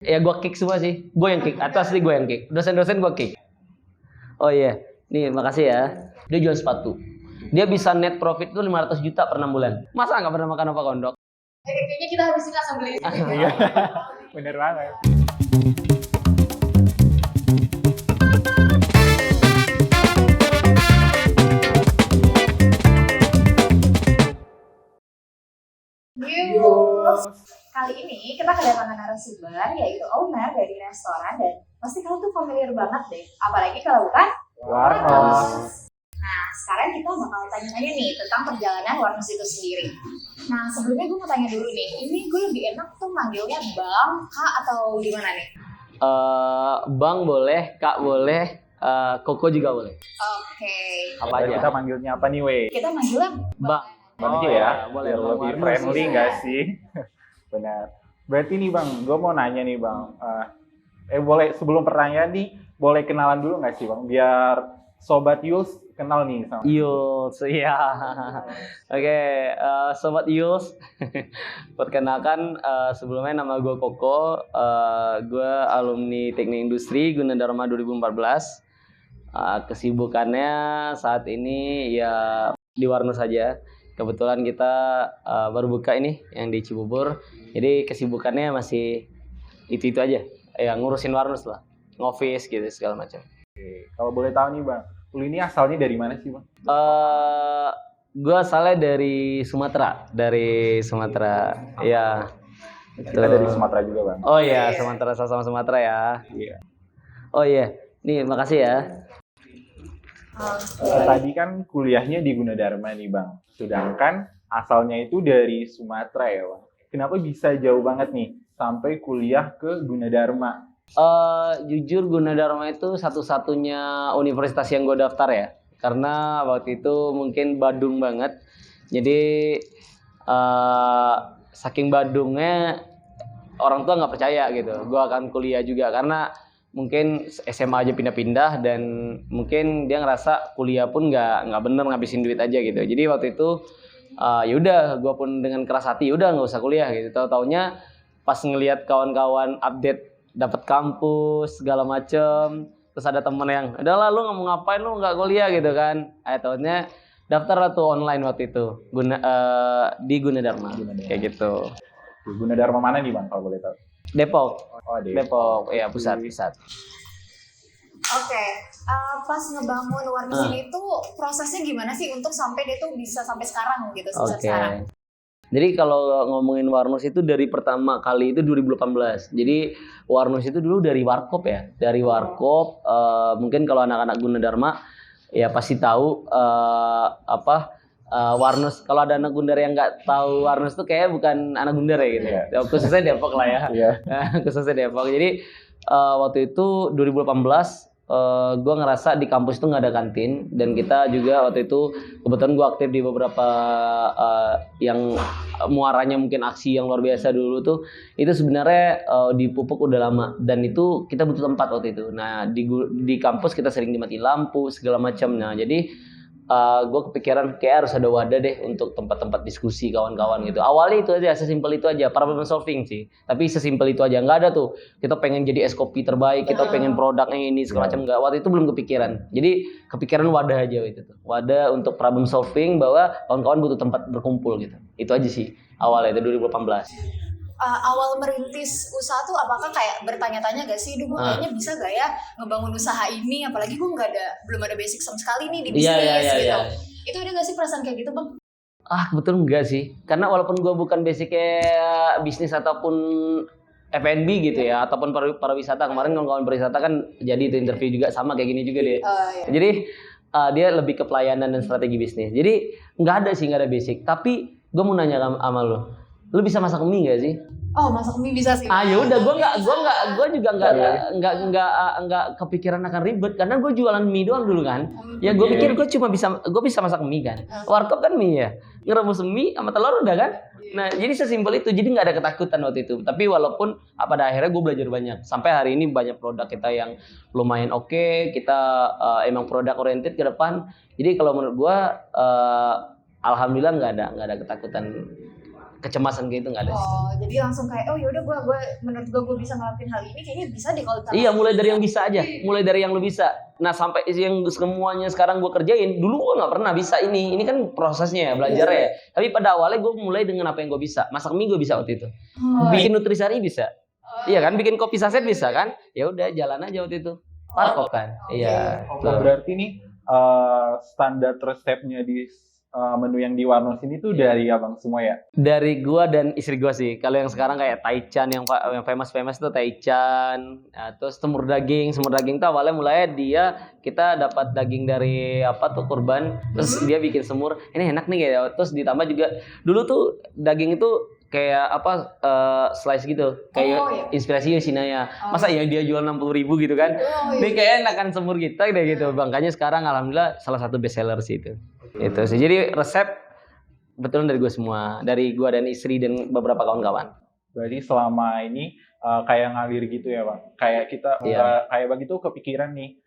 Ya gue kick semua sih. Gue yang kick. Atau asli gue yang kick. Dosen-dosen gue kick. Oh iya. Nih makasih ya. Dia jual sepatu. Dia bisa net profit itu 500 juta per 6 bulan. Masa nggak pernah makan apa kondok? Kayaknya kita habis ini langsung beli. Iya, bener banget. Kali ini kita kedatangan narasumber yaitu owner dari restoran dan pasti kalian tuh familiar banget deh. Apalagi kalau bukan Warnos. Nah, sekarang kita bakal tanya-tanya nih tentang perjalanan Warnos itu sendiri. Nah, sebelumnya gue mau tanya dulu nih, ini gue lebih enak tuh manggilnya Bang, Kak, atau gimana nih? Bang boleh, Kak boleh, Koko juga boleh. Oke. Apa aja? Kita manggilnya apa nih, Wei? Kita manggilnya Bang. Bang Oh, aja ya, boleh. biar Bang lebih Warnos friendly sih. nggak sih? Benar. Berarti nih Bang, gue mau nanya nih Bang. Boleh sebelum pertanyaan nih, boleh kenalan dulu nggak sih Bang? Biar Sobat Yuls kenal nih sama. Yuls, iya. Oke, Sobat Yuls. Perkenalkan, sebelumnya nama gue Koko. Gue alumni Teknik Industri Gunadarma 2014. Kesibukannya saat ini ya di Warnos saja. Kebetulan kita baru buka ini yang di Cibubur. Jadi kesibukannya masih itu aja. Ya ngurusin Warnos lah. Ngoffice gitu segala macam. Oke. Kalau boleh tahu nih Bang, lu ini asalnya dari mana sih Bang? Gue asalnya dari Sumatera. Ya. Kita dari Sumatera juga Bang. Oh iya, Sumatera, sama Sumatera ya. Iya. Oh iya. Nih, makasih ya. Tadi kan kuliahnya di Gunadarma nih Bang. Sedangkan asalnya itu dari Sumatera ya Bang. Kenapa bisa jauh banget nih sampai kuliah ke Gunadarma? Jujur Gunadarma itu satu-satunya universitas yang gue daftar ya. Karena waktu itu mungkin Badung banget. Jadi saking Badungnya orang tua nggak percaya gitu. Gue akan kuliah juga karena mungkin SMA aja pindah-pindah dan mungkin dia ngerasa kuliah pun nggak bener ngabisin duit aja gitu. Jadi waktu itu ya udah gue pun dengan keras hati udah nggak usah kuliah gitu. Tahu-taunya pas ngelihat kawan-kawan update dapat kampus segala macem, terus ada temen yang udahlah lu nggak mau ngapain lu nggak kuliah gitu kan. Tahunnya daftar lah tuh online waktu itu di Gunadarma kayak gitu. Gunadarma mana nih Bang kalau boleh tahu? Depok. Oh, Depok, ya pusat. Oke. Pas ngebangun Warnos ini tuh prosesnya gimana sih untuk sampai dia tuh bisa sampai sekarang gitu, sekarang? Jadi kalau ngomongin Warnos itu dari pertama kali itu 2018. Jadi Warnos itu dulu dari Warkop ya. Dari Warkop, mungkin kalau anak-anak Gunadarma ya pasti tahu Warnos. Kalau ada anak Gundar yang nggak tahu Warnos tuh kayak bukan anak Gundar ya gitu. Yeah. Khususnya Depok lah ya. Yeah. Khususnya Depok. Jadi waktu itu 2018 gue ngerasa di kampus itu nggak ada kantin dan kita juga waktu itu kebetulan gue aktif di beberapa yang muaranya mungkin aksi yang luar biasa dulu tuh itu sebenarnya di Pupuk udah lama dan itu kita butuh tempat waktu itu. Nah di kampus kita sering dimatiin lampu segala macam. Nah jadi gue kepikiran kayak harus ada wadah deh untuk tempat-tempat diskusi kawan-kawan gitu. Awalnya itu aja, sesimpel itu aja, problem solving sih. Tapi sesimpel itu aja, nggak ada tuh. Kita pengen jadi es kopi terbaik, kita pengen produknya ini segala macam nggak. Waktu itu belum kepikiran. Jadi kepikiran wadah aja itu tuh. Wadah untuk problem solving bahwa kawan-kawan butuh tempat berkumpul gitu. Itu aja sih awalnya itu 2018. Awal merintis usaha tuh apakah kayak bertanya-tanya gak sih, gue kayaknya bisa gak ya ngebangun usaha ini, apalagi gue belum ada basic sama sekali nih di bisnis gitu. Itu ada gak sih perasaan kayak gitu Bang? Kebetulan enggak sih, karena walaupun gue bukan basicnya bisnis ataupun F&B gitu ya, ataupun pariwisata. Kemarin kawan-kawan pariwisata kan jadi itu interview juga sama kayak gini juga dia. Jadi dia lebih ke pelayanan dan strategi bisnis. Jadi nggak ada basic. Tapi gue mau nanya sama lu bisa masak mie nggak sih? Oh, masak mie bisa sih. Ya udah, gue juga nggak kepikiran akan ribet karena gue jualan mie doang dulu kan. Ya gue pikir gue bisa masak mie kan. Warkop kan mie ya, ngerebus mie sama telur udah kan. Nah jadi sesimpel itu, jadi nggak ada ketakutan waktu itu. Tapi walaupun pada akhirnya gue belajar banyak. Sampai hari ini banyak produk kita yang lumayan oke. Kita emang produk oriented ke depan. Jadi kalau menurut gue alhamdulillah nggak ada ketakutan kecemasan kayak itu nggak ada. Oh, jadi langsung kayak oh yaudah gue menurut gue bisa ngelakuin hal ini kayaknya bisa deh kalau Iya, mulai dari yang bisa aja, mulai dari yang lu bisa. Nah sampai yang semuanya sekarang gue kerjain, dulu gue nggak pernah bisa ini kan prosesnya ya, belajarnya ya. Tapi pada awalnya gue mulai dengan apa yang gue bisa. Masak mie gue bisa waktu itu, bikin nutrisari bisa, iya kan, bikin kopi saset bisa kan, ya udah jalan aja waktu itu, parkok kan, iya. Berarti nih standar resepnya di menu yang di Warnos ini tuh dari abang semua ya? Dari gua dan istri gua sih. Kalau yang sekarang kayak Taichan yang famous tuh Taichan. Nah, terus semur daging tuh awalnya mulai kita dapat daging dari kurban, terus dia bikin semur. Ini enak nih kayak. Terus ditambah juga dulu tuh daging itu kayak slice gitu. Kayak inspirasi Yoshinoya. Masa ya dia jual 60.000 gitu kan? Ini kayak enakan semur kita kayak gitu. Makanya sekarang alhamdulillah salah satu best seller sih itu. Itu sih. Jadi resep betul dari gue semua, dari gue dan istri dan beberapa kawan-kawan. Berarti selama ini kayak ngalir gitu ya bang. Kayak kita kayak begitu kepikiran nih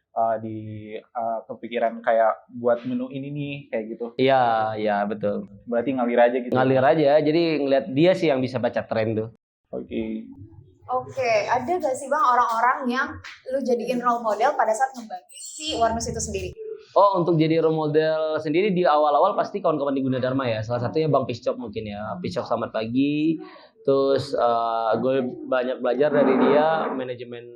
kepikiran kayak buat menu ini nih kayak gitu. Iya betul. Berarti ngalir aja gitu. Ngalir aja. Jadi ngeliat dia sih yang bisa baca tren tuh. Oke, ada gak sih bang orang-orang yang lu jadiin role model pada saat ngembangin si Warnos itu sendiri? Oh, untuk jadi role model sendiri di awal-awal pasti kawan-kawan di Gunadarma ya. Salah satunya Bang Piscok mungkin ya. Piscok selamat pagi. Terus gue banyak belajar dari dia manajemen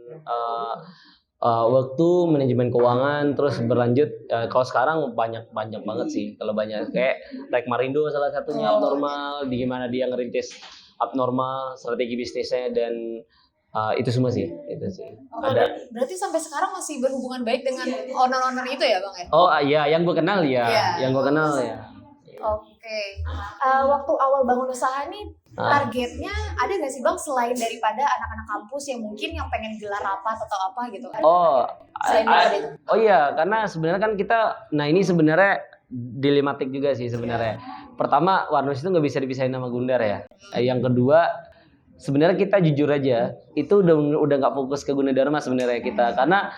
waktu, manajemen keuangan, terus berlanjut kalau sekarang banyak banget sih. Kalau banyak kayak Rek Marindo salah satunya abnormal, di gimana dia ngerintis abnormal, strategi bisnisnya dan itu semua sih, itu sih. Berarti sampai sekarang masih berhubungan baik dengan owner-owner itu ya bang ya? Oh iya, yang gue kenal ya, yang gue kenal ya. Oke. Waktu awal bangun usaha nih, targetnya ada nggak sih bang selain daripada anak-anak kampus yang mungkin yang pengen gelar rapat atau apa gitu? Iya, karena sebenarnya kan kita, ini sebenarnya dilematik juga sih sebenarnya. Pertama, Warnos itu nggak bisa dipisahin sama Gundar ya. Yang kedua, sebenarnya kita jujur aja, itu udah nggak fokus ke Gunadarma sebenarnya kita, karena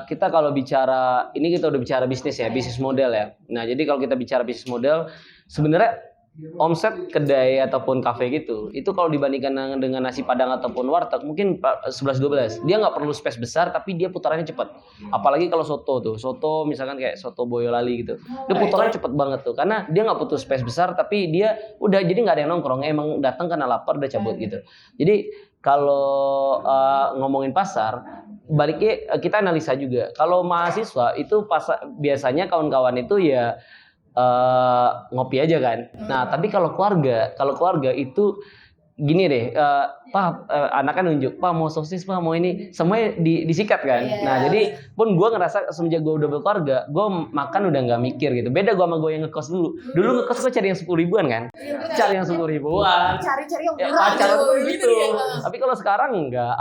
kita kalau bicara ini kita udah bicara bisnis ya, bisnis model ya. Nah jadi kalau kita bicara bisnis model, sebenarnya omset kedai ataupun kafe gitu, itu kalau dibandingkan dengan nasi padang ataupun warteg mungkin 11-12. Dia nggak perlu space besar tapi dia putarannya cepat. Apalagi kalau soto misalkan kayak soto Boyolali gitu, dia putarannya cepet banget tuh karena dia nggak butuh space besar tapi dia udah jadi nggak ada yang nongkrong, emang datang karena lapar udah cabut gitu. Jadi kalau ngomongin pasar, baliknya kita analisa juga. Kalau mahasiswa itu biasanya kawan-kawan itu ya ngopi aja kan. Nah tapi kalau keluarga itu gini deh, Pak, anaknya nunjuk, Pak mau sosis, Pak mau ini, semuanya disikat kan. Nah jadi pun gue ngerasa semenjak gue udah berkeluarga, gue makan udah nggak mikir gitu. Beda gue sama gue yang ngekos dulu ngekos gue cari yang 10.000-an kan, cari yang 10.000-an, cari yang murah gitu. Tapi kalau sekarang enggak,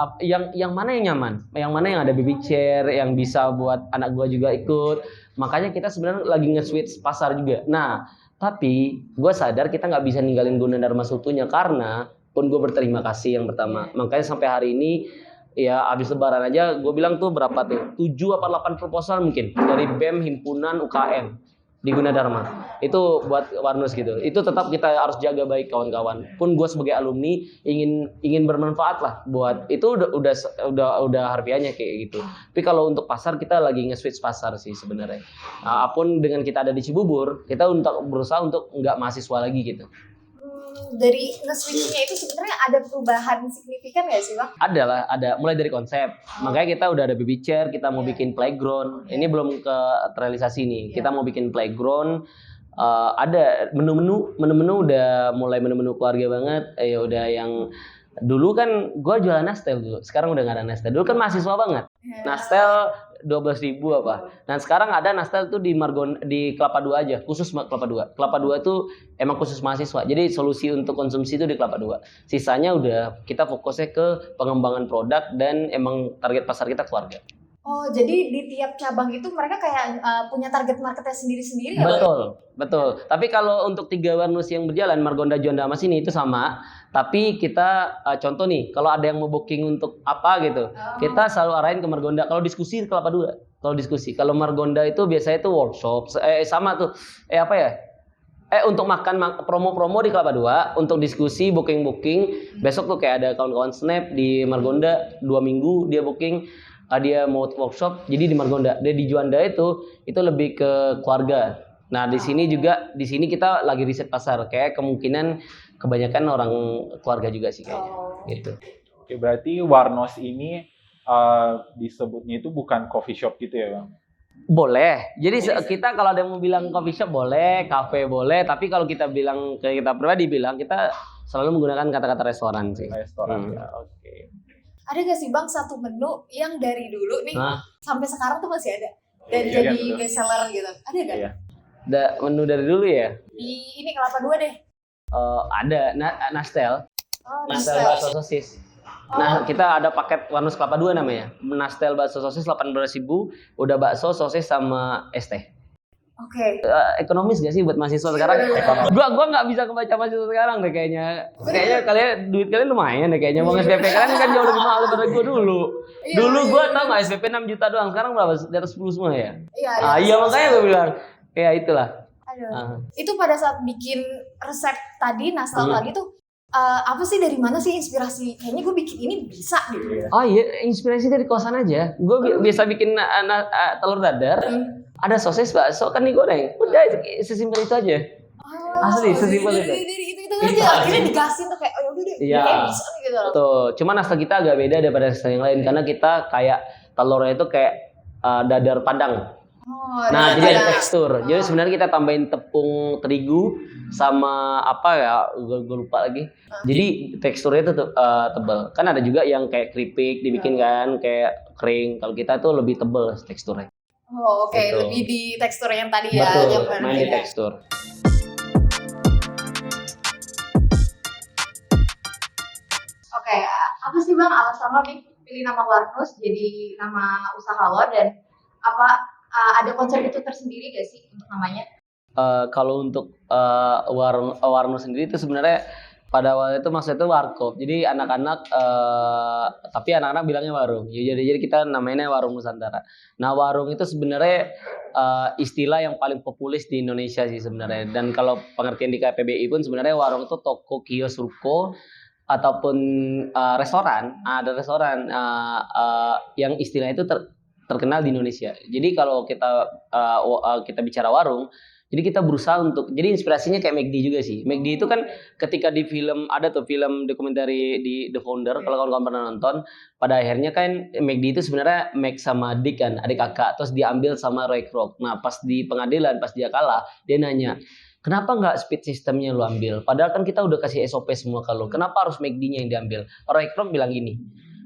yang mana yang nyaman, yang mana yang ada baby chair, yang bisa buat anak gue juga ikut. Makanya kita sebenarnya lagi nge-switch pasar juga. Nah, tapi gue sadar kita nggak bisa ninggalin Gunadarma seutuhnya karena pun gue berterima kasih yang pertama. Makanya sampai hari ini ya habis lebaran aja gue bilang tuh berapa tuh? 7 apa 8 proposal mungkin dari BEM, himpunan, UKM di Gunadarma. Itu buat Warnos gitu. Itu tetap kita harus jaga baik kawan-kawan. Pun gue sebagai alumni ingin bermanfaat lah buat itu udah harfiahnya kayak gitu. Tapi kalau untuk pasar kita lagi nge-switch pasar sih sebenarnya. Nah, apun dengan kita ada di Cibubur, kita berusaha untuk nggak mahasiswa lagi gitu. Dari nge-switchnya itu sebenarnya ada perubahan signifikan nggak sih bang? Ada mulai dari konsep. Makanya kita udah ada baby chair, kita mau bikin playground. Ini belum ke terrealisasi nih. Kita mau bikin playground. Ada menu-menu udah mulai menu-menu keluarga banget. Ya udah yang dulu kan gue jualan nastel dulu. Sekarang udah nggak ada nastel. Dulu kan mahasiswa banget. Nastel 12.000 apa. Nah sekarang ada nastel tuh di Kelapa 2 aja, khusus Kelapa 2. Kelapa 2 tuh emang khusus mahasiswa. Jadi solusi untuk konsumsi itu di Kelapa 2. Sisanya udah kita fokusnya ke pengembangan produk dan emang target pasar kita keluarga. Oh, jadi di tiap cabang itu mereka kayak punya target marketnya sendiri-sendiri ya? Betul. Tapi kalau untuk 3 Warnos yang berjalan, Margonda, Juanda, sama sini itu sama. Tapi kita contoh nih, kalau ada yang mau booking untuk apa gitu, kita selalu arahin ke Margonda. Kalau diskusi Kelapa 2. Kalau Margonda itu biasanya itu workshop. Sama tuh. Untuk makan promo-promo di Kelapa 2, untuk diskusi booking besok tuh kayak ada kawan-kawan Snap di Margonda 2 minggu dia booking, dia mau workshop jadi di Margonda. Dia di Juanda itu lebih ke keluarga. Nah di sini kita lagi riset pasar, kayak kemungkinan kebanyakan orang keluarga juga sih kayaknya. Gitu. Oke, berarti Warnos ini disebutnya itu bukan coffee shop gitu ya Bang? Boleh. Jadi kita kalau ada yang mau bilang coffee shop boleh, cafe boleh, tapi kalau kita bilang kita pribadi bilang kita selalu menggunakan kata-kata restoran sih. Restoran ya, oke. Ada gak sih Bang satu menu yang dari dulu nih sampai sekarang tuh masih ada dan Iya, jadi betul. best seller gitu? Ada gak? Iya. Menu dari dulu ya? Di ini Kelapa 2 deh. Ada Nastel. Nastel Nastel. bakso sosis. Nah, kita ada paket Warnos Kelapa 2 namanya. Nastel bakso sosis 18.000, udah bakso, sosis sama es teh. Oke. Ekonomis gak sih buat mahasiswa sekarang? Gua nggak bisa kebaca mahasiswa sekarang deh kayaknya. Kayaknya duit kalian lumayan deh kayaknya. Mau SPP kalian kan jauh lebih mahal daripada gua dulu. Dulu gua tau nggak SPP 6 juta doang, sekarang berapa? Di atas 10 semua ya? Iya makanya gua bilang. Ya itulah. Aduh. Itu pada saat bikin resep tadi, nastel tadi tuh apa sih, dari mana sih inspirasi? Kayaknya gue bikin ini bisa gitu. Oh iya, inspirasi dari kosan aja. Gue biasa bikin telur dadar, ada sosis, bakso, kan digoreng. Udah sesimpel itu aja. Asli, sesimpel itu. Dari itu aja. Akhirnya digasin tuh kayak, oh yaudah deh, kayak bisa nih gitu loh. Tuh, cuman nastel kita agak beda daripada nastel yang lain karena kita kayak telurnya itu kayak dadar Padang. Nah, jadi ada tekstur. Jadi sebenarnya kita tambahin tepung terigu sama apa ya? Gue lupa lagi. Jadi teksturnya itu tebal. Kan ada juga yang kayak keripik dibikin kan, kayak kering. Kalau kita tuh lebih tebal teksturnya. Oh, oke. Lebih di tekstur yang tadi ya. Betul, main di tekstur. Oke, apa sih Bang alasan lo nih pilih nama Warnos jadi nama usaha lo, dan apa ada konsep itu tersendiri gak sih untuk namanya? Kalau untuk Warno sendiri itu sebenarnya pada awalnya itu maksudnya itu warkop. Jadi anak-anak tapi anak-anak bilangnya warung. Jadi kita namanya Warung Nusantara. Nah, warung itu sebenarnya istilah yang paling populis di Indonesia sih sebenarnya. Dan kalau pengertian di KPBI pun sebenarnya warung itu toko, kios, ruko ataupun restoran. Ada restoran yang istilah itu terkenal di Indonesia. Jadi kalau kita bicara warung, jadi kita berusaha untuk, jadi inspirasinya kayak McD juga sih. McD itu kan ketika di film, ada tuh film dokumenter di The Founder, kalau kawan-kawan pernah nonton, pada akhirnya kan McD itu sebenarnya Mac sama Dick kan, adik kakak, terus diambil sama Roy Kroc. Nah pas di pengadilan, pas dia kalah, dia nanya, kenapa nggak speed systemnya lu ambil? Padahal kan kita udah kasih SOP semua ke lu, kenapa harus McD-nya yang diambil? Roy Kroc bilang gini,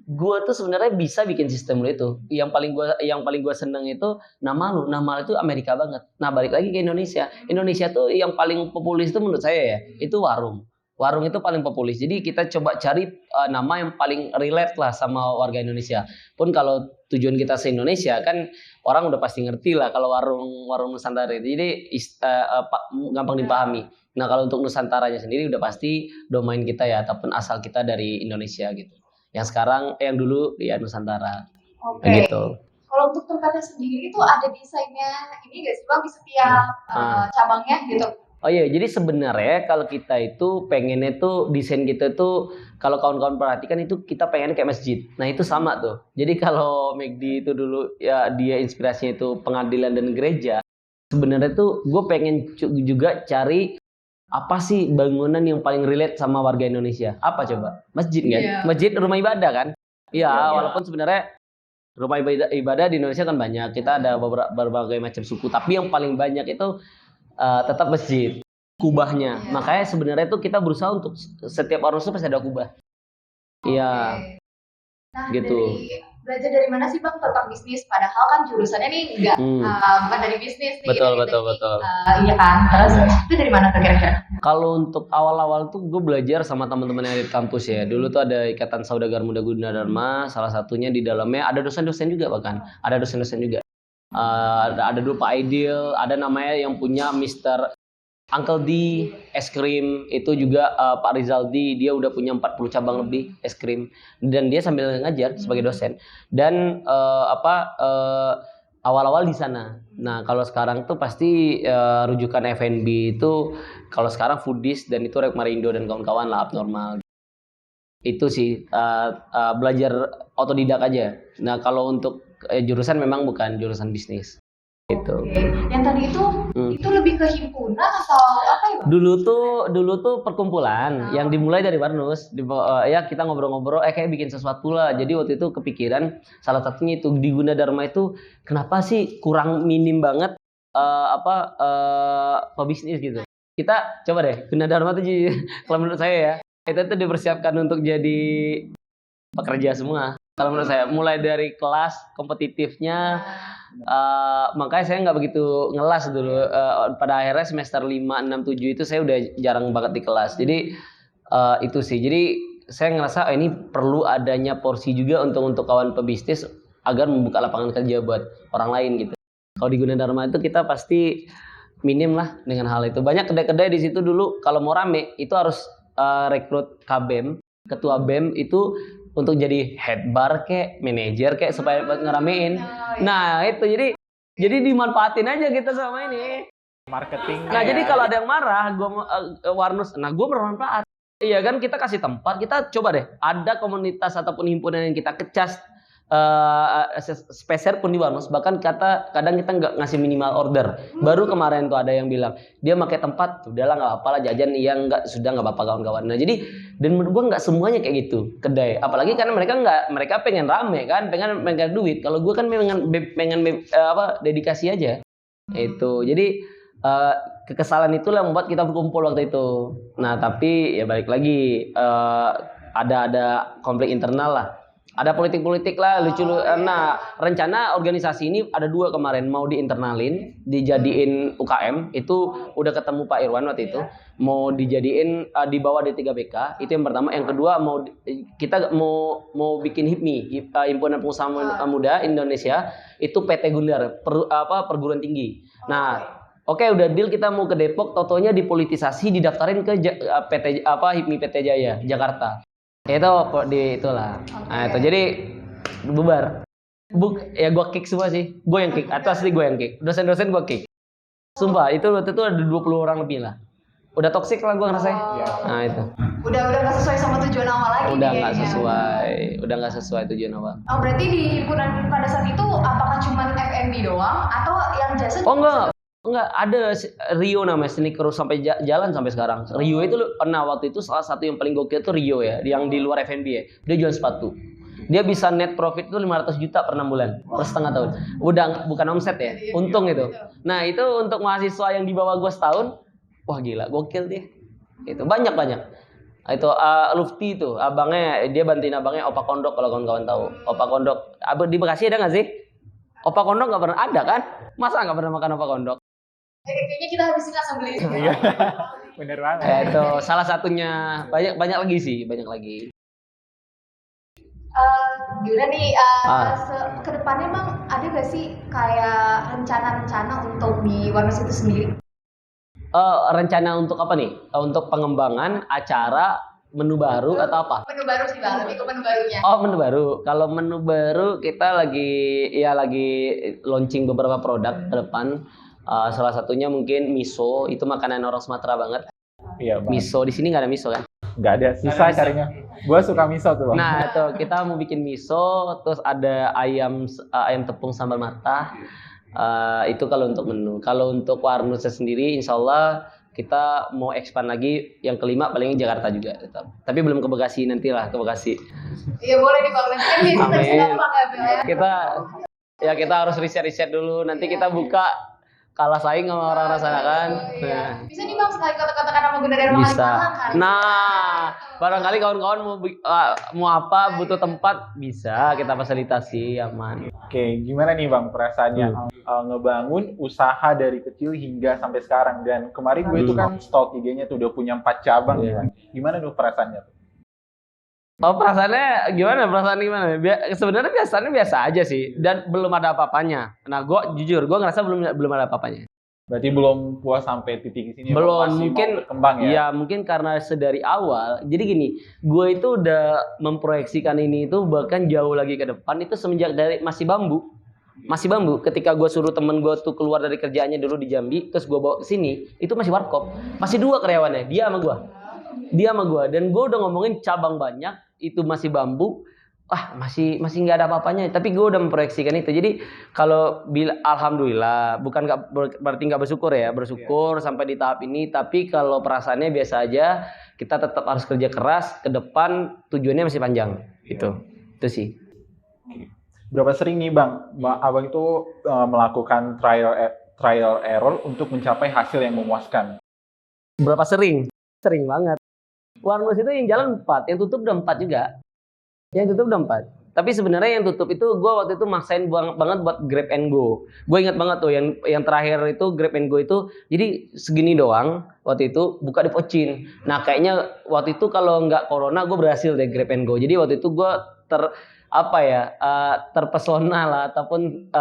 gue tuh sebenarnya bisa bikin sistem lu itu. Yang paling gue seneng itu nama lu itu Amerika banget. Nah balik lagi ke Indonesia. Indonesia tuh yang paling populis itu menurut saya ya itu warung. Warung itu paling populis. Jadi kita coba cari nama yang paling relate lah sama warga Indonesia. Pun kalau tujuan kita se Indonesia kan orang udah pasti ngerti lah kalau warung Nusantara itu. Jadi gampang dipahami. Nah kalau untuk Nusantaranya sendiri udah pasti domain kita ya ataupun asal kita dari Indonesia gitu. Yang sekarang, yang dulu ya Nusantara. Oke. Gitu. Kalau untuk tempatnya sendiri itu ada desainnya ini nggak sih Bang di setiap cabangnya gitu? Oh iya, jadi sebenarnya kalau kita itu pengennya tuh desain kita tuh kalau kawan-kawan perhatikan itu kita pengennya kayak masjid. Nah itu sama tuh. Jadi kalau McD itu dulu ya dia inspirasinya itu pengadilan dan gereja. Sebenarnya tuh gue pengen juga cari apa sih bangunan yang paling relate sama warga Indonesia? Apa coba? Masjid kan? Yeah. Masjid rumah ibadah kan? Iya, walaupun sebenarnya rumah ibadah di Indonesia kan banyak. Kita ada berbagai macam suku, tapi yang paling banyak itu tetap masjid. Kubahnya. Yeah. Makanya sebenarnya tuh kita berusaha untuk setiap orang itu pasti ada kubah. Iya. Okay. Nah, gitu. Belajar dari mana sih Bang tentang bisnis? Padahal kan jurusannya nih enggak bukan dari bisnis nih. Betul. Iya kan. Terus itu dari mana kira-kira? Kalau untuk awal-awal tuh gue belajar sama teman-teman yang ada di kampus ya. Dulu tuh ada Ikatan Saudagar Muda Gunadarma. Salah satunya di dalamnya ada dosen-dosen juga bahkan. Ada dosen-dosen juga. Ada dulu Pak Aidil. Ada namanya yang punya Mr. Uncle D es krim, itu juga Pak Rizaldi, dia udah punya 40 cabang lebih es krim dan dia sambil ngajar sebagai dosen. Dan awal-awal di sana. Nah, kalau sekarang tuh pasti rujukan F&B itu kalau sekarang foodies dan itu Rek Marindo dan kawan-kawan lah abnormal. Itu sih belajar otodidak aja. Nah, kalau untuk jurusan memang bukan jurusan bisnis. Gitu. Yang tadi itu lebih ke himpunan atau apa ya, Bang? Dulu tuh perkumpulan yang dimulai dari Warnus. Ya kita ngobrol-ngobrol kayak bikin sesuatu lah. Jadi waktu itu kepikiran salah satunya itu di Gunadarma itu kenapa sih kurang minim banget pebisnis gitu. Kita coba deh Gunadarma tuh kalau menurut saya ya itu tuh dipersiapkan untuk jadi pekerja semua. Kalau menurut saya mulai dari kelas kompetitifnya makanya saya nggak begitu ngelas dulu. Pada akhirnya semester 5, 6, 7 itu saya udah jarang banget di kelas. Jadi itu sih. Jadi saya ngerasa ini perlu adanya porsi juga untuk kawan pebisnis agar membuka lapangan kerja buat orang lain gitu. Kalau di Gunadarma itu kita pasti minim lah dengan hal itu. Banyak kedai-kedai di situ dulu kalau mau rame itu harus rekrut KBM, ketua BEM itu untuk jadi head bar kayak manajer kayak supaya ngeramein. Nah, itu jadi dimanfaatin aja kita sama ini. Marketing. Nah, jadi kalau ada yang marah, Warnus, nah gue bermanfaat. Iya kan kita kasih tempat, kita coba deh ada komunitas ataupun himpunan yang kita kecas spesial pun di Warnus, bahkan kadang kita nggak ngasih minimal order. Baru kemarin tuh ada yang bilang dia pakai tempat, udahlah nggak apa-apa lah jajan, yang nggak apa-apa kawan-kawan. Nah jadi dan menurut gua nggak semuanya kayak gitu kedai, apalagi karena mereka pengen rame kan, pengen duit. Kalau gua kan pengen dedikasi aja. Itu jadi kekesalan itulah membuat kita berkumpul waktu itu. Nah tapi ya balik lagi ada konflik internal lah. Ada politik-politik lah, lucu. Nah, rencana organisasi ini ada 2 kemarin, mau diinternalin, dijadiin UKM, itu udah ketemu Pak Irwan waktu itu, mau dijadiin dibawa di 3BK, itu yang pertama. Yang kedua kita mau bikin HIPMI, Himpunan Pengusaha Muda Indonesia, itu PT Gundar, perguruan tinggi. Nah, oke, udah deal kita mau ke Depok, totonya dipolitisasi, didaftarin ke HIPMI PT Jaya Jakarta. Itulah. Nah, itu jadi bubar. Ya gue kick semua sih. Gue yang kick. Atau asli gue yang kick. Dosen-dosen gue kick. Sumpah, itu waktu itu ada 20 orang lebih lah. Udah toksik lah gue ngerasain. Nah, itu. Udah nggak sesuai sama tujuan awal lagi. Udah nggak sesuai tujuan awal. Oh, berarti di himpunan pada saat itu apakah cuma F&B doang atau yang jasa? Oh, enggak, ada Rio namanya, sneaker sampai jalan sampai sekarang. Rio itu pernah waktu itu salah satu yang paling gokil tuh Rio ya, yang di luar F&B ya. Dia jual sepatu. Dia bisa net profit itu 500 juta per 6 bulan, per setengah tahun. Udah bukan omset ya, untung itu. Nah, itu untuk mahasiswa yang di bawah gua setahun, wah gila, gokil dia. Itu banyak. Itu Lufti itu, abangnya, dia bantuin abangnya Opa Kondok kalau kawan-kawan tahu. Opa Kondok. Di Bekasi ada nggak sih? Opa Kondok nggak pernah ada kan? Masa nggak pernah makan Opa Kondok? Kayaknya kita habisin langsung beli. Bener banget. Ya, itu salah satunya. Banyak lagi sih, banyak lagi. Gimana nih ke depannya Bang, ada gak sih kayak rencana-rencana untuk di Warnus itu sendiri? Rencana untuk apa nih? Untuk pengembangan acara menu baru atau apa? Menu baru sih Bang, lebih ke menu barunya. Oh, menu baru. Kalau menu baru kita lagi launching beberapa produk ke depan. Salah satunya mungkin miso, itu makanan orang Sumatera banget. Iya, Bang. Miso di sini nggak ada miso kan? Nggak ada, susah carinya. Gua suka miso tuh, Bang. Nah, itu kita mau bikin miso, terus ada ayam tepung sambal matah. Itu kalau untuk menu. Kalau untuk Warnusnya sendiri, insya Allah kita mau expand lagi. Yang kelima paling Jakarta juga. Tetap. Tapi belum ke Bekasi, nantilah ke Bekasi. Iya boleh nih Bang, nanti kan biasanya kita harus riset dulu. Nanti kita buka kalah saing sama orang sana kan. Nah. Bisa nih Bang sekali kata-katakan sama Gunadarma bisa. kan? Nah, barangkali kawan-kawan mau apa, butuh tempat, bisa kita fasilitasi, aman. Oke, gimana nih Bang perasaannya ngebangun usaha dari kecil hingga sampai sekarang? Dan kemarin gue itu kan stok IG-nya tuh udah punya 4 cabang. Gimana tuh perasaannya? Oh, perasaannya gimana? Sebenarnya biasa aja sih, dan belum ada apa-apanya. Nah, gue jujur, gue ngerasa belum ada apa-apanya. Berarti belum puas sampai titik sini. Belum, masih mungkin mau berkembang ya? Iya, mungkin karena sedari awal. Jadi gini, gue itu udah memproyeksikan ini itu bahkan jauh lagi ke depan itu semenjak dari masih bambu. Masih bambu. Ketika gue suruh temen gue tuh keluar dari kerjaannya dulu di Jambi, terus gue bawa ke sini, itu masih warkop. Masih 2 karyawannya, dia sama gue. Dan gue udah ngomongin cabang banyak, itu masih bambu. Masih nggak ada apa-apanya. Tapi gue udah memproyeksikan itu. Jadi kalau alhamdulillah, bukan berarti nggak bersyukur ya, bersyukur sampai di tahap ini. Tapi kalau perasaannya biasa aja, kita tetap harus kerja keras. Ke depan tujuannya masih panjang. Gitu. Itu sih. Berapa sering nih Bang, Abang itu melakukan trial error untuk mencapai hasil yang memuaskan? Berapa sering? Sering banget. Warmus itu yang jalan 4, yang tutup udah 4 juga. Tapi sebenarnya yang tutup itu gue waktu itu maksain banget buat Grab and Go. Gue ingat banget tuh yang terakhir itu Grab and Go itu, jadi segini doang waktu itu buka di Pocin. Nah kayaknya waktu itu kalau nggak corona gue berhasil deh Grab and Go. Jadi waktu itu gue terpesona lah ataupun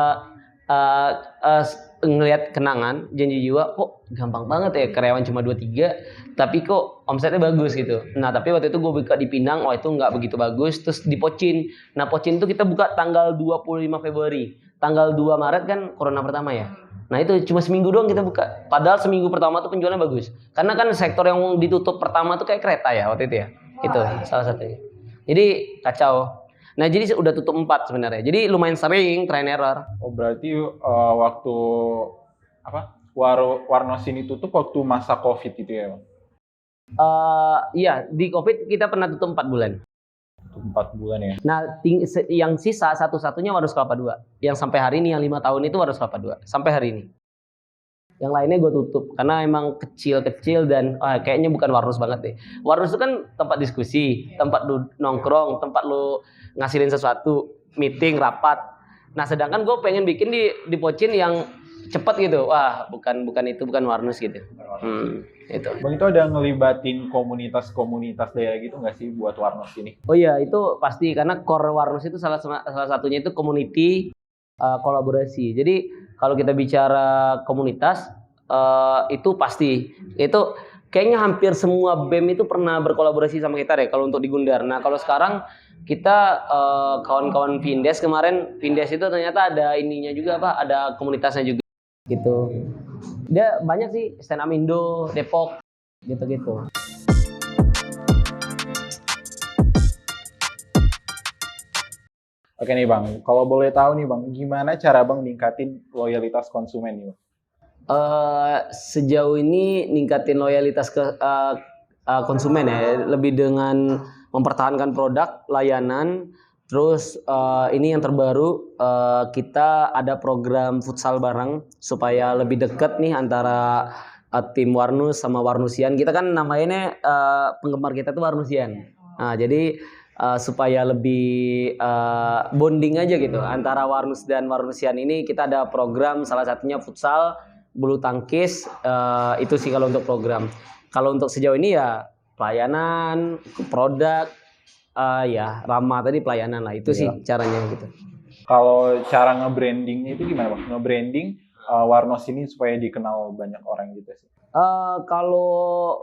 ngelihat kenangan janji jiwa, kok gampang banget ya karyawan cuma 2-3 tapi kok omsetnya bagus gitu. Nah tapi waktu itu gue buka di Pinang, itu nggak begitu bagus. Terus di Pocin, nah Pocin itu kita buka tanggal 25 Februari, tanggal 2 Maret kan corona pertama ya. Nah itu cuma seminggu doang kita buka, padahal seminggu pertama tuh penjualannya bagus karena kan sektor yang ditutup pertama tuh kayak kereta ya waktu itu ya. Itu salah satunya, jadi kacau. Nah jadi udah tutup 4 sebenarnya. Jadi lumayan sering trial error. Oh berarti waktu Warnos ini tutup waktu masa COVID itu ya Bang? Iya, di COVID kita pernah tutup 4 bulan. 4 bulan ya. Nah yang sisa satu-satunya Warnos Kelapa 2. Yang sampai hari ini yang 5 tahun itu Warnos Kelapa 2. Sampai hari ini. Yang lainnya gue tutup karena emang kecil-kecil dan kayaknya bukan Warnos banget deh. Warnos itu kan tempat diskusi, tempat nongkrong, tempat lo ngasilin sesuatu, meeting, rapat. Nah sedangkan gue pengen bikin di Pocin yang cepat gitu. Bukan Warnos gitu. Itu. Bang itu ada ngelibatin komunitas-komunitas daerah gitu nggak sih buat Warnos ini? Oh iya itu pasti karena core Warnos itu salah satunya itu community kolaborasi. Jadi kalau kita bicara komunitas itu pasti itu kayaknya hampir semua BEM itu pernah berkolaborasi sama kita deh kalau untuk di Gundar. Nah kalau sekarang kita kawan-kawan Vindes kemarin, Vindes itu ternyata ada ininya juga ada komunitasnya juga gitu. Dia banyak sih, stand up Indo, Depok gitu. Oke nih Bang, kalau boleh tahu nih Bang, gimana cara Bang ningkatin loyalitas konsumen nih Bang? Sejauh ini ningkatin loyalitas ke konsumen ya, lebih dengan mempertahankan produk, layanan, terus ini yang terbaru kita ada program futsal bareng supaya lebih dekat nih antara tim Warnus sama Warnusian. Kita kan namanya penggemar kita tuh Warnusian. Nah jadi supaya lebih bonding aja gitu antara Warnus dan Warnusian ini, kita ada program salah satunya futsal, bulu tangkis, itu sih kalau untuk program. Kalau untuk sejauh ini ya pelayanan, produk, ya ramah tadi pelayanan lah, itu sih caranya gitu. Kalau cara nge-brandingnya itu gimana Bang? Nge-branding Warnos ini supaya dikenal banyak orang gitu sih. Kalau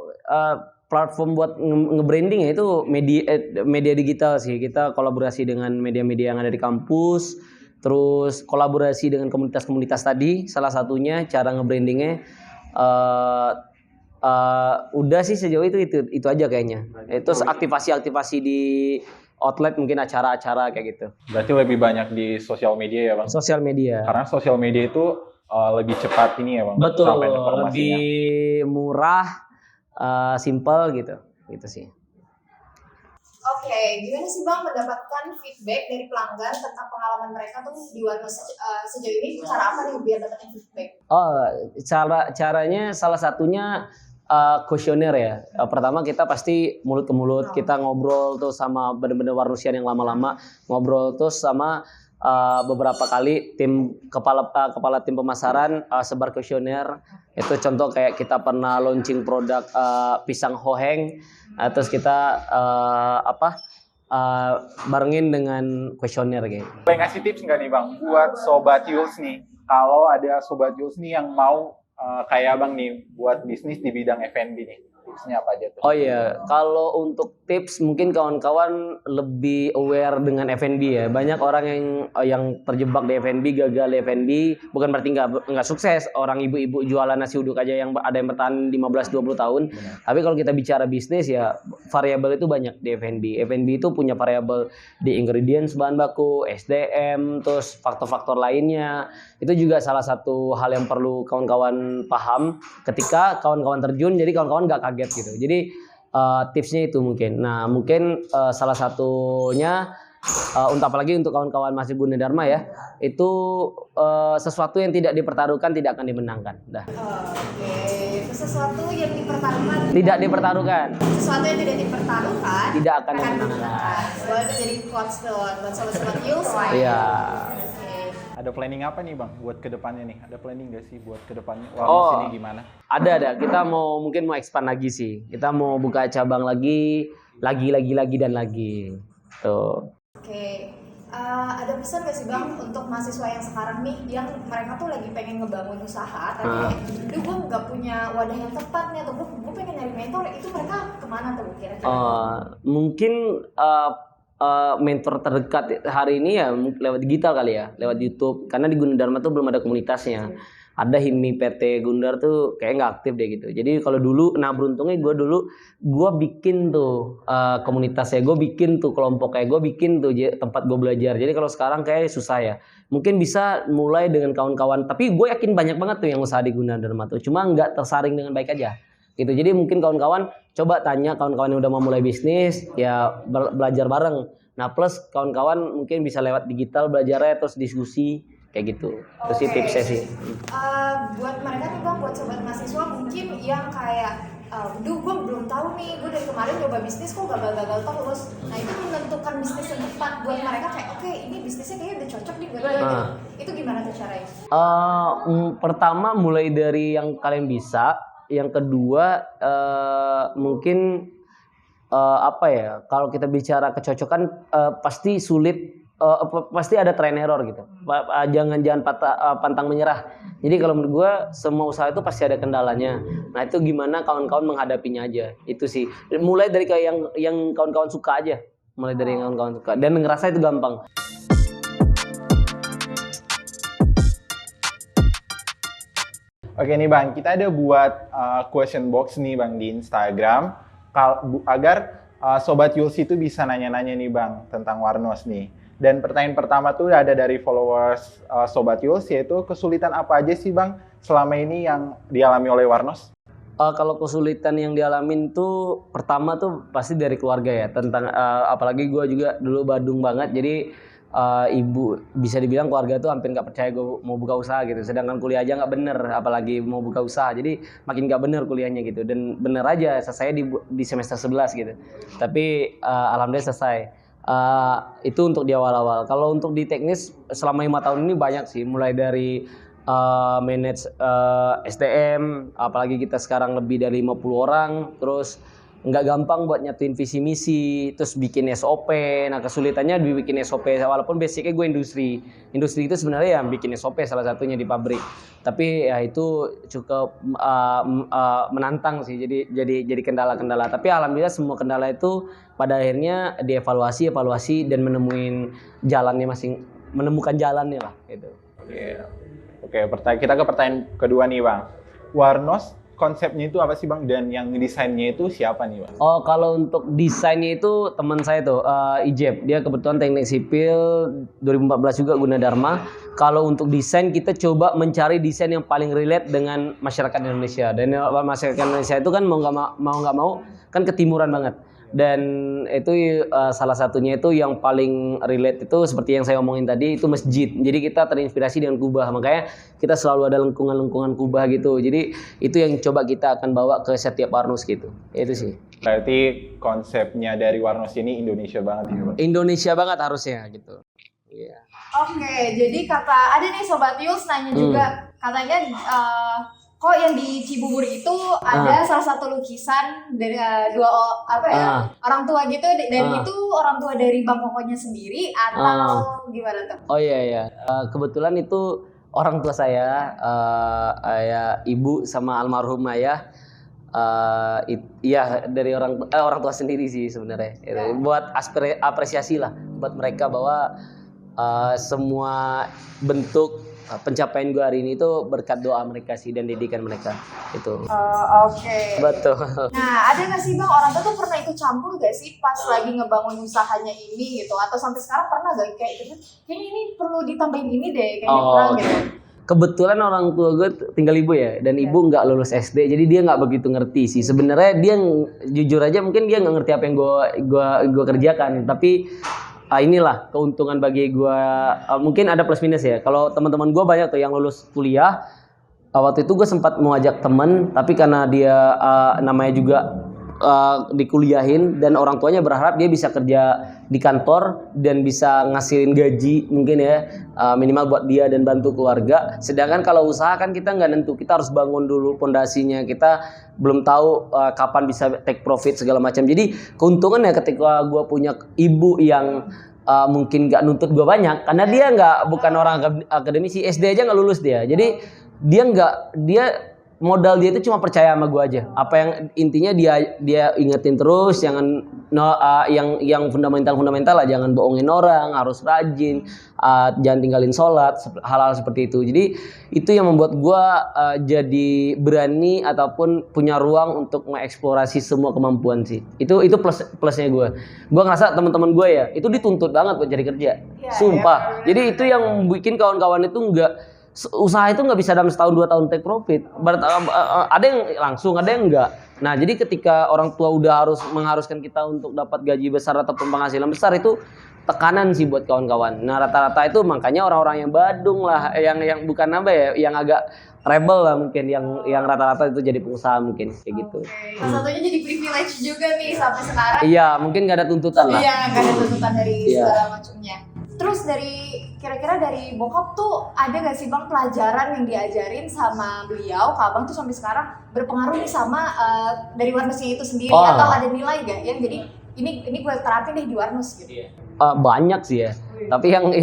platform buat nge-branding ya itu media digital sih. Kita kolaborasi dengan media-media yang ada di kampus, terus kolaborasi dengan komunitas-komunitas tadi. Salah satunya cara nge-brandingnya udah sih sejauh itu aja kayaknya. Itu aktivasi di outlet, mungkin acara-acara kayak gitu. Berarti lebih banyak di sosial media ya Bang? Sosial media. Karena sosial media itu lebih cepat ini ya Bang? Betul, sampai informasinya. lebih murah, simple gitu sih. Oke, gimana sih Bang mendapatkan feedback dari pelanggan tentang pengalaman mereka tuh di Warnos sejauh ini? Cara apa nih biar dapetin feedback? Caranya salah satunya kuesioner ya. Pertama kita pasti mulut ke mulut, kita ngobrol tuh sama bener-bener Warnusian yang lama-lama, ngobrol terus sama beberapa kali kepala tim pemasaran sebar kuesioner. Itu contoh kayak kita pernah launching produk pisang hoheng, terus kita barengin dengan kuesioner gitu. Boleh ngasih tips nggak nih Bang buat Sobat Yuls nih? Kalau ada Sobat Yuls nih yang mau kayak Bang nih buat bisnis di bidang F&B nih. tipsnya apa aja tuh? Oh iya, kalau untuk tips mungkin kawan-kawan lebih aware dengan F&B ya. Banyak orang yang terjebak di F&B, gagal di F&B, bukan berarti nggak sukses. Orang ibu-ibu jualan nasi uduk aja yang ada yang bertahan 15-20 tahun. Benar. Tapi kalau kita bicara bisnis ya variabel itu banyak di F&B. F&B itu punya variabel di ingredients bahan baku, SDM, terus faktor-faktor lainnya. Itu juga salah satu hal yang perlu kawan-kawan paham ketika kawan-kawan terjun, jadi kawan-kawan nggak kaget gitu. Jadi tipsnya itu mungkin. Nah mungkin salah satunya untuk apalagi untuk kawan-kawan masih Gunadarma ya, itu sesuatu yang tidak dipertaruhkan tidak akan dimenangkan. Dah. Oke, itu sesuatu yang dipertaruhkan. Tidak dipertaruhkan. Sesuatu yang tidak dipertaruhkan Tidak akan dimenangkan. Boleh itu jadi quotes tuh buat sobat-sobat Yuls. Iya. Ada planning apa nih bang buat kedepannya nih? Ada planning gak sih buat kedepannya? Warnos Oh. ini gimana? Ada. Kita mungkin mau expand lagi sih. Kita mau buka cabang lagi dan lagi. Tuh. Oke, ada pesan gak sih bang untuk mahasiswa yang sekarang nih yang mereka tuh lagi pengen ngebangun usaha tapi kayak, duh gue nggak punya wadah yang tepat nih atau gue pengen nyari mentor, itu mereka kemana tuh kira-kira? Mungkin mentor terdekat hari ini ya lewat digital kali ya, lewat YouTube. Karena di Gunadarma tuh belum ada komunitasnya. Ada Himi PT Gundar tuh kayak nggak aktif deh gitu. Jadi kalau dulu, nah beruntungnya gue bikin tuh komunitasnya, gue bikin tuh kelompoknya, gue bikin tuh tempat gue belajar. Jadi kalau sekarang kayak susah ya. Mungkin bisa mulai dengan kawan-kawan. Tapi gue yakin banyak banget tuh yang usaha di Gunadarma tuh. Cuma nggak tersaring dengan baik aja. Gitu. Jadi mungkin kawan-kawan coba tanya kawan-kawan yang udah mau mulai bisnis ya belajar bareng. Nah plus kawan-kawan mungkin bisa lewat digital belajarnya terus diskusi kayak gitu. Terus sih tipsnya sih. Buat mereka nih bang, buat sobat mahasiswa mungkin yang kayak duh gue belum tahu nih, gue dari kemarin coba bisnis kok gagal-gagal terus. Nah itu menentukan bisnis yang tepat buat mereka kayak oke, ini bisnisnya kayaknya udah cocok nih buat gue. Itu gimana tuh caranya? Pertama mulai dari yang kalian bisa. Yang kedua mungkin apa ya, kalau kita bicara kecocokan pasti sulit, pasti ada try and error gitu. Jangan pantang menyerah. Jadi kalau menurut gue semua usaha itu pasti ada kendalanya. Nah itu gimana kawan-kawan menghadapinya aja. Itu sih. Mulai dari kayak yang kawan-kawan suka aja. Mulai dari yang kawan-kawan suka dan ngerasa itu gampang. Oke nih bang, kita ada buat question box nih bang di Instagram agar sobat Yuls itu bisa nanya-nanya nih bang tentang Warnos nih. Dan pertanyaan pertama tuh ada dari followers sobat Yuls, yaitu kesulitan apa aja sih bang selama ini yang dialami oleh Warnos? Kalau kesulitan yang dialamin tuh pertama tuh pasti dari keluarga ya, tentang apalagi gue juga dulu Badung banget, jadi ibu bisa dibilang keluarga tuh hampir nggak percaya gue mau buka usaha gitu, sedangkan kuliah aja nggak bener apalagi mau buka usaha, jadi makin nggak bener kuliahnya gitu. Dan bener aja selesai di semester 11 gitu, tapi alhamdulillah selesai. Itu untuk di awal-awal. Kalau untuk di teknis selama 5 tahun ini banyak sih, mulai dari manage SDM, apalagi kita sekarang lebih dari 50 orang, terus nggak gampang buat nyatuin visi misi, terus bikin SOP. Nah kesulitannya dibikin SOP, walaupun basicnya gue industri itu sebenarnya ya bikin SOP salah satunya di pabrik, tapi ya itu cukup menantang sih, jadi kendala-kendala. Tapi alhamdulillah semua kendala itu pada akhirnya dievaluasi dan menemukan jalannya lah gitu. Oke, kita ke pertanyaan kedua nih bang. Warnos konsepnya itu apa sih bang, dan yang desainnya itu siapa nih bang? Oh kalau untuk desainnya itu teman saya tuh Ijeb, dia kebetulan teknik sipil 2014 juga Gunadarma. Kalau untuk desain kita coba mencari desain yang paling relate dengan masyarakat Indonesia, dan masyarakat Indonesia itu kan mau nggak mau kan ketimuran banget. Dan itu salah satunya itu yang paling relate itu seperti yang saya omongin tadi, itu masjid. Jadi kita terinspirasi dengan Kubah, makanya kita selalu ada lengkungan Kubah gitu. Jadi itu yang coba kita akan bawa ke setiap Warnos gitu. Itu sih. Berarti konsepnya dari Warnos ini Indonesia banget ya bang? Indonesia banget harusnya gitu. Iya. Oke, jadi ada nih sobat Yuls nanya juga, katanya kok yang di Cibubur itu ada salah satu lukisan dari orang tua gitu, dan itu orang tua dari Bang Kokonya sendiri atau gimana tuh? Oh iya. Kebetulan itu orang tua saya, ibu sama almarhum ayah. Iya dari orang tua sendiri sih sebenarnya. Buat apresiasi lah buat mereka bahwa semua bentuk pencapaian gue hari ini itu berkat doa mereka sih dan didikan mereka itu. Oke. Betul. Nah, ada nggak sih Bang orang tua tuh pernah ikut campur gak sih pas lagi ngebangun usahanya ini gitu? Atau sampai sekarang pernah gak kayak gitu? Kayaknya ini perlu ditambahin ini deh, kayaknya kurang gitu. Kebetulan orang tua gue tinggal ibu ya, dan ibu nggak lulus SD, jadi dia nggak begitu ngerti sih. Sebenarnya dia jujur aja mungkin dia nggak ngerti apa yang gue kerjakan, tapi inilah keuntungan bagi gue. Mungkin ada plus minus ya. Kalau teman-teman gue banyak tuh yang lulus kuliah. Waktu itu gue sempat mau ajak temen, tapi karena dia namanya juga dikuliahin dan orang tuanya berharap dia bisa kerja di kantor dan bisa ngasihin gaji mungkin ya minimal buat dia dan bantu keluarga. Sedangkan kalau usaha kan kita nggak nentu, kita harus bangun dulu pondasinya, kita belum tahu kapan bisa take profit segala macam. Jadi keuntungannya ketika gue punya ibu yang mungkin nggak nuntut gue banyak, karena dia bukan orang akademisi, SD aja nggak lulus dia. Jadi dia modal dia itu cuma percaya sama gue aja. Apa yang intinya dia ingetin terus, jangan yang fundamental lah, jangan bohongin orang, harus rajin, jangan tinggalin sholat, hal-hal seperti itu. Jadi itu yang membuat gue jadi berani ataupun punya ruang untuk mengeksplorasi semua kemampuan sih. Itu plusnya gue. Gue ngerasa teman-teman gue ya itu dituntut banget buat cari kerja, sumpah. Jadi itu yang bikin kawan-kawan itu usaha itu nggak bisa dalam setahun 2 tahun take profit. Ada yang langsung, ada yang enggak. Nah, jadi ketika orang tua udah mengharuskan kita untuk dapat gaji besar ataupun penghasilan besar, itu tekanan sih buat kawan-kawan. Nah, rata-rata itu makanya orang-orang yang badung lah, yang bukan apa ya, yang agak rebel lah mungkin, yang rata-rata itu jadi pengusaha mungkin kayak gitu. Salah satunya jadi privilege juga nih sampai sekarang. Iya, mungkin nggak ada tuntutan lah. Iya, nggak ada tuntutan dari segala macamnya. Terus kira-kira dari bokap tuh ada gak sih Bang pelajaran yang diajarin sama beliau ke Abang tuh sampai sekarang berpengaruh nih sama dari Warnusnya itu sendiri, atau ada nilai gak yang jadi ini gue terapin deh di Warnus gitu? Banyak sih ya, tapi yang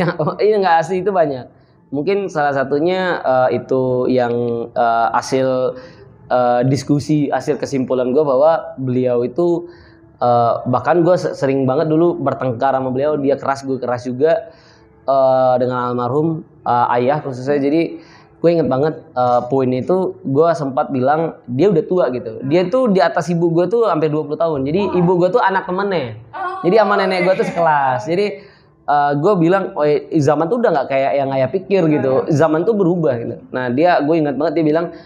nggak asli itu banyak. Mungkin salah satunya itu yang hasil diskusi, hasil kesimpulan gue bahwa beliau itu bahkan gue sering banget dulu bertengkar sama beliau, dia keras, gue keras juga dengan almarhum ayah khususnya. Jadi gue inget banget poin itu, gue sempat bilang dia udah tua gitu, dia tuh di atas ibu gue tuh hampir 20 tahun. Jadi ibu gue tuh anak temennya, jadi sama nenek gue tuh sekelas. Jadi gue bilang, zaman tuh udah nggak kayak yang ayah pikir gitu, zaman tuh berubah gitu. Nah gue ingat banget dia bilang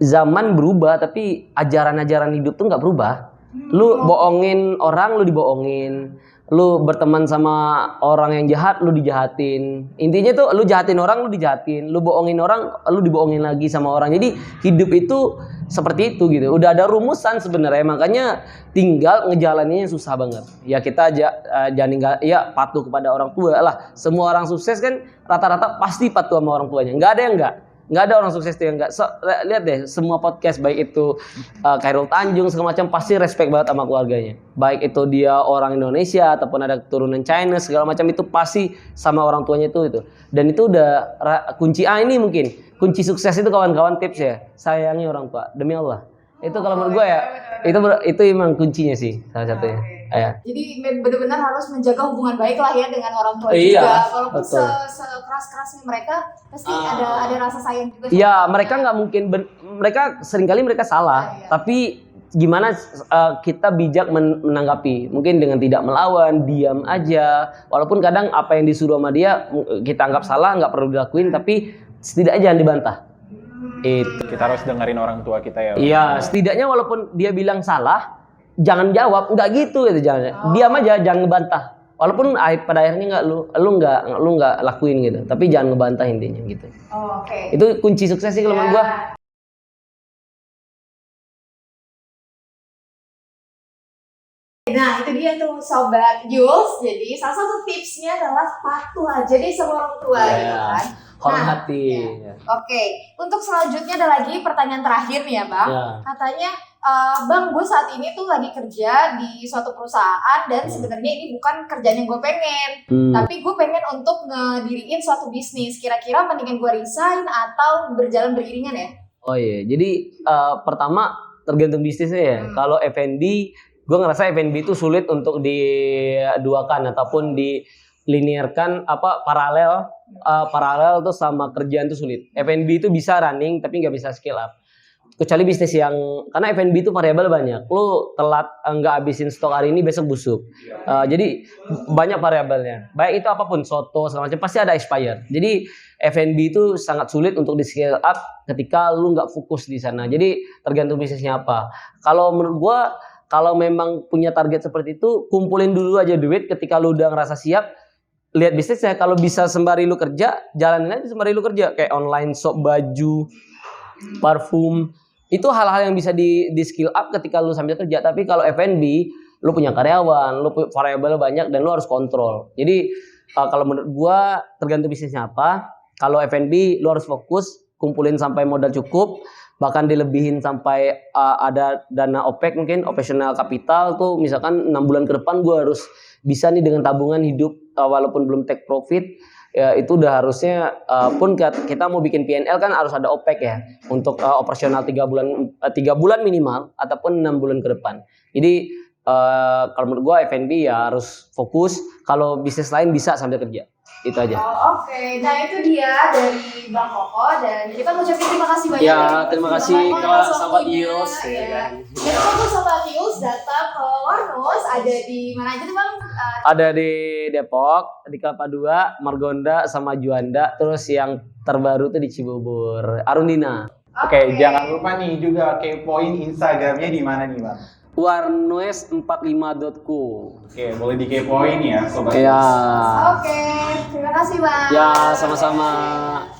zaman berubah tapi ajaran-ajaran hidup tuh nggak berubah. Lu bohongin orang, lu dibohongin. Lu berteman sama orang yang jahat, lu dijahatin. Intinya tuh lu jahatin orang, lu dijahatin. Lu bohongin orang, lu dibohongin lagi sama orang. Jadi hidup itu seperti itu gitu. Udah ada rumusan sebenarnya, makanya tinggal ngejalaninnya susah banget. Ya kita jangan patuh kepada orang tua lah. Semua orang sukses kan rata-rata pasti patuh sama orang tuanya. Nggak ada yang nggak ada orang sukses tuh yang nggak. Lihat deh semua podcast, baik itu Khairul Tanjung segala macam, pasti respect banget sama keluarganya. Baik itu dia orang Indonesia ataupun ada keturunan China segala macam, itu pasti sama orang tuanya itu. Dan itu udah kunci ini mungkin kunci sukses itu kawan-kawan, tips ya, sayangi orang tua demi Allah. Itu kalau menurut gue ya, itu emang kuncinya sih salah satunya. Ya. Jadi benar-benar harus menjaga hubungan baik lah ya dengan orang tua Iya, juga. Walaupun betul. sekeras-kerasnya mereka pasti ada rasa sayang juga. Iya, mereka nggak mungkin mereka seringkali mereka salah, tapi gimana kita bijak menanggapi, mungkin dengan tidak melawan, diam aja. Walaupun kadang apa yang disuruh sama dia kita anggap salah, nggak perlu dilakuin, tapi setidaknya jangan dibantah. Itu. Kita harus dengerin orang tua kita ya. Iya, setidaknya walaupun dia bilang salah, jangan jawab, nggak gitu jangan. Diam aja, jangan ngebantah. Walaupun pada akhirnya lu nggak lakuin gitu, tapi jangan ngebantah intinya gitu. Oke. Itu kunci sukses sih kalau menurut gua. Nah itu dia tuh Sobat Jules. Jadi salah satu tipsnya adalah patuh aja deh sama orang tua gitu kan. Hormati. Oke. Untuk selanjutnya ada lagi pertanyaan terakhir nih ya Bang. Katanya Bang, gue saat ini tuh lagi kerja di suatu perusahaan dan sebenarnya ini bukan kerjaan yang gue pengen, tapi gue pengen untuk ngediriin suatu bisnis. Kira-kira mendingan gue resign atau berjalan beriringan ya? Oh iya, jadi pertama tergantung bisnisnya ya. Kalau F&B, gue ngerasa F&B itu sulit untuk diduakan ataupun dilinearkan paralel tuh sama kerjaan tuh sulit. F&B itu bisa running tapi nggak bisa scale up. Kecuali bisnis yang karena F&B itu variabel banyak. Lu telat nggak habisin stok hari ini besok busuk. Jadi banyak variabelnya. Baik itu apapun soto segala macam pasti ada expire. Jadi F&B itu sangat sulit untuk di scale up ketika lu nggak fokus di sana. Jadi tergantung bisnisnya apa. Kalau menurut gua kalau memang punya target seperti itu kumpulin dulu aja duit ketika lu udah ngerasa siap. Lihat bisnisnya kalau bisa sembari lu kerja, jalanin aja sembari lu kerja kayak online shop baju, parfum. Itu hal-hal yang bisa di skill up ketika lu sambil kerja. Tapi kalau F&B, lu punya karyawan, lu punya variabel banyak dan lu harus kontrol. Jadi kalau menurut gua tergantung bisnisnya apa. Kalau F&B lu harus fokus, kumpulin sampai modal cukup, bahkan dilebihin sampai ada dana OPEC mungkin operational capital tuh misalkan 6 bulan ke depan gua harus bisa nih dengan tabungan hidup walaupun belum take profit. Ya itu udah harusnya pun kita mau bikin P&L kan harus ada OPEC ya untuk operasional 3 bulan minimal ataupun 6 bulan ke depan. Jadi kalau menurut gua F&B ya harus fokus, kalau bisnis lain bisa sambil kerja. Itu aja. Oke. Nah itu dia dari Bang Koko dan kita ngucapin terima kasih banyak. Ya, terima kasih ke sahabat Yus. Ya. Kita tunggu sahabat Yus datang ke Warnos, ada di mana aja tuh Bang? Ada di Depok, di Kelapa II, Margonda sama Juanda, terus yang terbaru tuh di Cibubur, Arundina. Oke, jangan lupa nih juga kepoin Instagramnya di mana nih Bang? warnoes45.co. Oke, boleh dikepoin ya sobat. Ya. Oke, terima kasih Bang. Ya, sama-sama.